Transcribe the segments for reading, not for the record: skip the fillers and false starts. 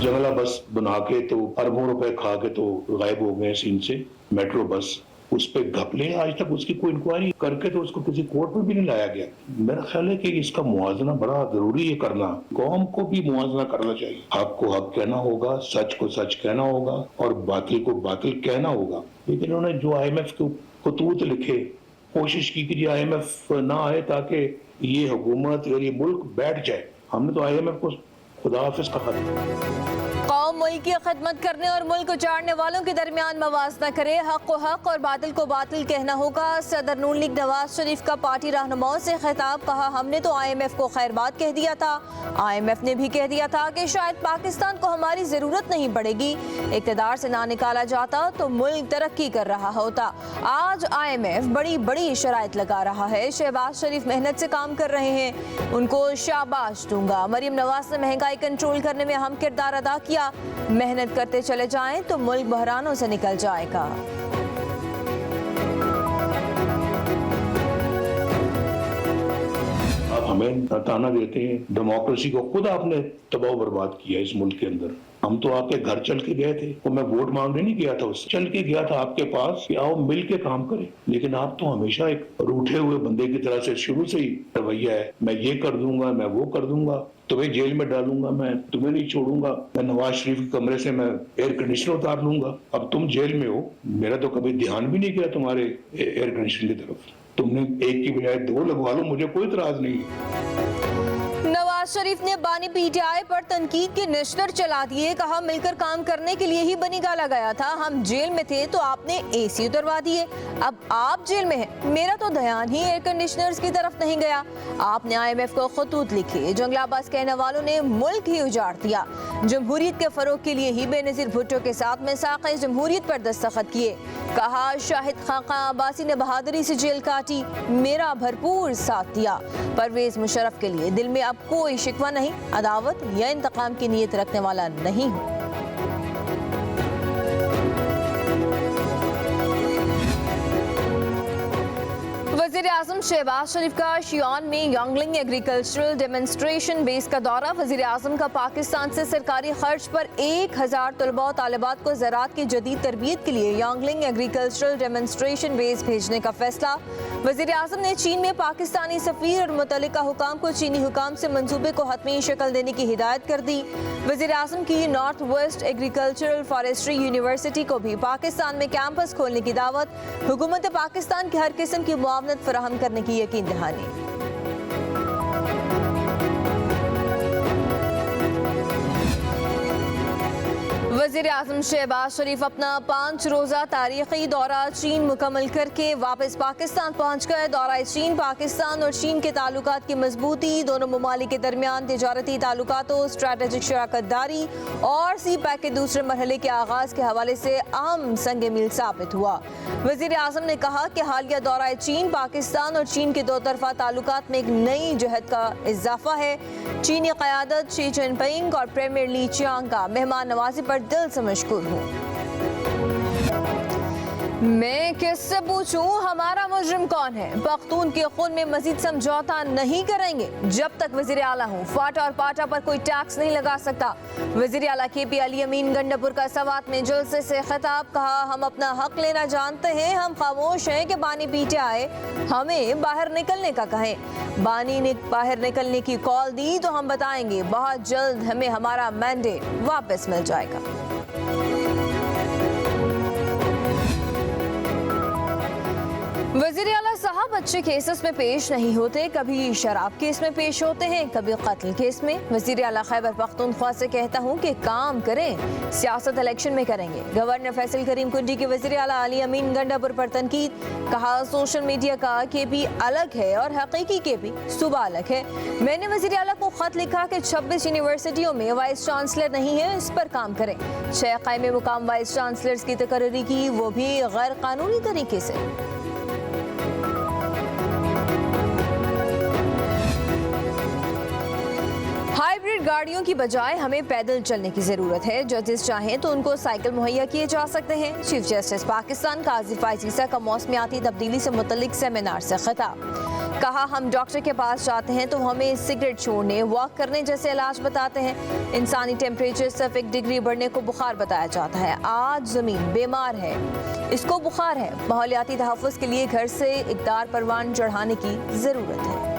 जंगला बस बना के तो अरबों रुपए खा के तो गायब हो गए सीन से। मेट्रो बस उस पर घपले, आज तक उसकी कोई इंक्वायरी करके तो उसको किसी कोर्ट में भी नहीं लाया गया। मेरा ख्याल है कि इसका मुआवजा बड़ा जरूरी है करना, कौम को भी मुआवजा करना चाहिए। हक को हक कहना होगा, सच को सच कहना होगा और बातिल को बातिल कहना होगा। लेकिन उन्होंने जो IMF के खतूत लिखे, कोशिश की कि IMF ना आए ताकि ये हुकूमत और ये मुल्क बैठ जाए। हमने तो IMF को खुदा हाफिज कहा। कौम मुल्क की खिदमत करने और मुल्क उजाड़ने वालों के दरमियान मवाजना करे, हक को हक और बातिल को बातिल कहना होगा। सदर नून लीग नवाज शरीफ का पार्टी रहनुमाओं से खिताब, कहा हमने तो IMF को खैरबाद कह दिया था, IMF ने भी कह दिया था कि शायद पाकिस्तान को हमारी जरूरत नहीं पड़ेगी, इक़्तिदार से ना निकाला जाता तो मुल्क तरक्की कर रहा होता। आज IMF बड़ी बड़ी शराइत लगा रहा है। शहबाज शरीफ मेहनत से काम कर रहे हैं, उनको शाबाश दूंगा। मरीम नवाज ने महंगाई कंट्रोल करने में अहम किरदार अदा किया, मेहनत करते चले जाएं तो मुल्क बहरानों से निकल जाएगा। आप हमें ताना देते हैं, डेमोक्रेसी को खुद आपने तबाह बर्बाद किया इस मुल्क के अंदर। हम तो आपके घर चल के गए थे, तो मैं वोट मांगने नहीं गया था, उससे चल के गया था आपके पास कि आओ मिल के काम करें। लेकिन आप तो हमेशा एक रूठे हुए बंदे की तरह से शुरू से ही रवैया है, मैं ये कर दूंगा, मैं वो कर दूंगा, तुम्हें जेल में डालूंगा, मैं तुम्हें नहीं छोड़ूंगा, मैं नवाज शरीफ के कमरे से मैं एयर कंडीशनर उतार लूंगा। अब तुम जेल में हो, मेरा तो कभी ध्यान भी नहीं गया तुम्हारे एयर कंडीशनर की तरफ। तुमने एक की बजाय 2 लगवा लो, मुझे कोई इतराज नहीं है। नवाज शरीफ ने बानी PTI पर तनकीद के निश्तर चला दिए, कहा मिलकर काम करने के लिए ही बनी गाला गया था, हम जेल में थे तो आपने AC उतरवा दिए, अब आप जेल में हैं, मेरा तो ध्यान ही एयर कंडीशनर्स की तरफ नहीं गया। आपने IMF को खतूत लिखे, जंगलाबाज कहने वालों ने मुल्क ही उजाड़ दिया। जमहूरियत के फरोग के लिए ही बेनजीर भुट्टो के साथ मिसाक़े जमहूरियत पर दस्तखत किए, कहा शाहिद खाका अब्बासी ने बहादुरी से जेल काटी, मेरा भरपूर साथ दिया। परवेज मुशर्रफ के लिए दिल में अब कोई शिकवा नहीं, अदावत या इंतकाम की नीयत रखने वाला नहीं हूँ। वज़ीर आज़म शहबाज शरीफ का शियान में यंगलिंग एग्रीकल्चरल डेमोन्स्ट्रेशन बेस का दौरा। वज़ीर आज़म का पाकिस्तान से सरकारी खर्च पर 1000 तलबा और तालिबात को ज़राअत की जदीद तरबियत के लिए यंगलिंग एग्रीकल्चरल डेमोन्स्ट्रेशन बेस भेजने का फैसला। वज़ीर आज़म ने चीन में पाकिस्तानी सफ़ीर और मुतल्लिका हुकाम को चीनी हुकाम से मंसूबे को हतमी शक्ल देने की हिदायत कर दी। वज़ीर आज़म की north west agricultural forestry university को भी पाकिस्तान में कैंपस खोलने की दावत। हुकूमत पाकिस्तान की हर किस्म की मुआवनत फराहम करने की यकीन दहानी। वज़ीर आज़म शहबाज शरीफ अपना 5 रोज़ा तारीखी दौरा चीन मुकम्मल करके वापस पाकिस्तान पहुँच गए। दौरा चीन पाकिस्तान और चीन के ताल्लुकात की मजबूती, दोनों ममालिक के दरमियान तिजारती ताल्लुकातों, स्ट्रेटेजिक शराकतदारी और CPEC के दूसरे मरहले के आगाज़ के हवाले से अहम संग मील साबित हुआ। वज़ीर आज़म ने कहा कि हालिया दौरा चीन पाकिस्तान और चीन के 2 तरफा ताल्लुकात में एक नई जहद का इजाफा है। चीनी क़यादत शी जिनपिंग और प्रीमियर ली चियांग का मेहमान नवाजी पर दिल से मशकूर हूँ। मैं किससे पूछूं हमारा मुजरिम कौन है? पख्तून के खून में मजीद समझौता नहीं करेंगे जब तक वज़ीर आला हूँ। फाटा और पाटा पर कोई टैक्स नहीं लगा सकता। वज़ीर आला KP अली अमीन गंडापुर का सवात में जलसे से खिताब, कहा हम अपना हक लेना जानते हैं, हम खामोश हैं कि बानी PTI हमें बाहर निकलने का कहें। बानी ने बाहर निकलने की कॉल दी तो हम बताएंगे, बहुत जल्द हमें हमारा मैंडेट वापस मिल जाएगा। वज़ीर आला साहब अच्छे केसेस में पेश नहीं होते, कभी शराब केस में पेश होते हैं, कभी कत्ल केस में। वज़ीर आला खैबर पख्तूनख्वा से कहता हूँ कि काम करें, सियासत इलेक्शन में करेंगे। गवर्नर फैसल करीम कुंडी के वज़ीर आला अली अमीन गंडापुर पर तनकीद, कहा सोशल मीडिया का KP अलग है और हकीकी KP सुबह अलग है। मैंने वज़ीर आला को खत लिखा कि 26 यूनिवर्सिटियों में वाइस चांसलर नहीं है, इस पर काम करें। 6 कायमे मुकाम वाइस चांसलर्स की तकर्री की, वो भी गैर कानूनी तरीके से। हाइब्रिड गाड़ियों की बजाय हमें पैदल चलने की जरूरत है। जजेस चाहें तो उनको साइकिल मुहैया किए जा सकते हैं। चीफ जस्टिस पाकिस्तान काजी फायज ईसा का मौसमियाती तब्दीली से मुतल्लिक सेमिनार से खिताब, कहा हम डॉक्टर के पास जाते हैं तो हमें सिगरेट छोड़ने, वॉक करने जैसे इलाज बताते हैं। इंसानी टेम्परेचर सिर्फ 1 डिग्री बढ़ने को बुखार बताया जाता है। आज ज़मीन बीमार है, इसको बुखार है। माहौलियाती तहफ़्फ़ुज़ के लिए घर से इक़दार परवान चढ़ाने की ज़रूरत है।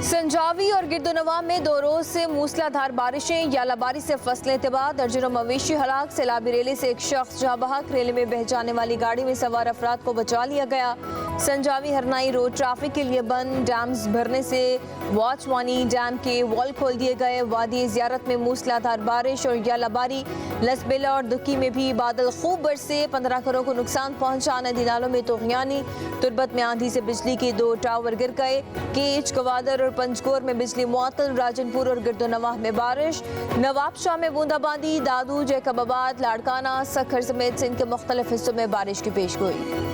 संजावी और गिरदोनवा में 2 रोज से मूसलाधार बारिशें, यालाबारी से फसलें तबाह, दर्जनों मवेशी हलाक। सैलाबी रेले से एक शख्स जहाँ बहक, रेले में बह जाने वाली गाड़ी में सवार अफराद को बचा लिया गया। संजावी हरनाई रोड ट्रैफिक के लिए बंद, डैम्स भरने से वाचवानी डैम के वॉल खोल दिए गए। वादी ज़ियारत में मूसलाधार बारिश और यालाबारी, लसबेला और दुक्की में भी बादल खूब बरसे, 15 घरों को नुकसान पहुंचा। नदी नालों में तूफ़ानी, तुरबत में आंधी से बिजली के 2 टावर गिर गए। केच, गवादर और पंचकोर में बिजली मुअत्तल, राजनपुर और गिरदोनवाह में बारिश, नवाबशाह में बूंदाबांदी, दादू, जैकबाबाद, लाड़काना, सखर समेत सिंध के मुख्तलिफ हिस्सों में बारिश की पेशगोई।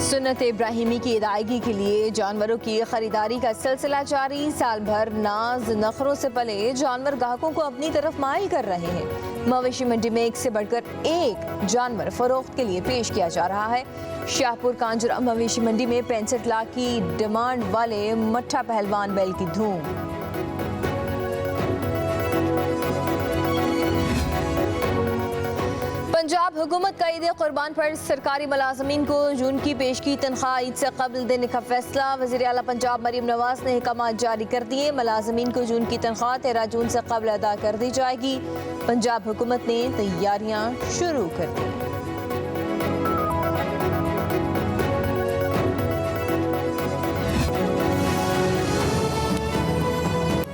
सुन्नत इब्राहिमी की अदायगी के लिए जानवरों की खरीदारी का सिलसिला जारी। साल भर नाज नखरों से पले जानवर ग्राहकों को अपनी तरफ माइल कर रहे हैं। मवेशी मंडी में 1 से बढ़कर 1 जानवर फरोख्त के लिए पेश किया जा रहा है। शाहपुर कांजरा मवेशी मंडी में 65 लाख की डिमांड वाले मट्ठा पहलवान बैल की धूम। पंजाब हुकूमत का ईद कुर्बान पर सरकारी मुलाजमीन को जून की पेश की तनख्वाह ईद से कबल देने का फैसला। वज़ीर आला पंजाब मरीम नवाज ने अहकाम जारी कर दिए। मुलाजमीन को जून की तनख्वाह 13 जून से कबल अदा कर दी जाएगी। पंजाब हुकूमत ने तैयारियां शुरू कर दी।